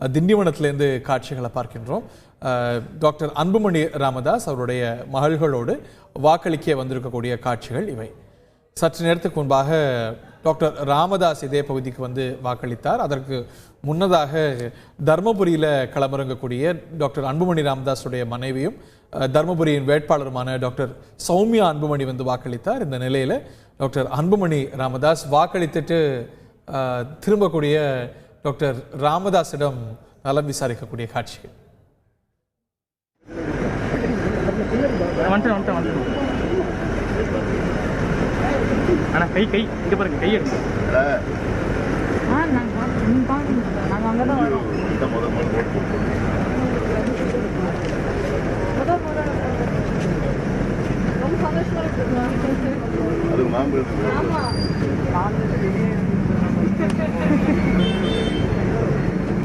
திண்டிவனத்திலேருந்து காட்சிகளை பார்க்கின்றோம். டாக்டர் அன்புமணி ராமதாஸ் அவருடைய மகள்களோடு வாக்களிக்க வந்திருக்கக்கூடிய காட்சிகள் இவை. சற்று நேரத்துக்கு முன்பாக டாக்டர் ராமதாஸ் இதே பகுதிக்கு வந்து வாக்களித்தார். அதற்கு முன்னதாக தர்மபுரியில் களமிறங்கக்கூடிய டாக்டர் அன்புமணி ராமதாஸுடைய மனைவியும் தர்மபுரியின் வேட்பாளருமான டாக்டர் சௌமியா அன்புமணி வந்து வாக்களித்தார். இந்த நிலையில் டாக்டர் அன்புமணி ராமதாஸ் வாக்களித்துட்டு திரும்பக்கூடிய டாக்டர் ராமதாஸிடம் நலம் விசாரிக்கக்கூடிய காட்சிகள். ஆனா கை இங்க பாருங்க, கை எடுங்க.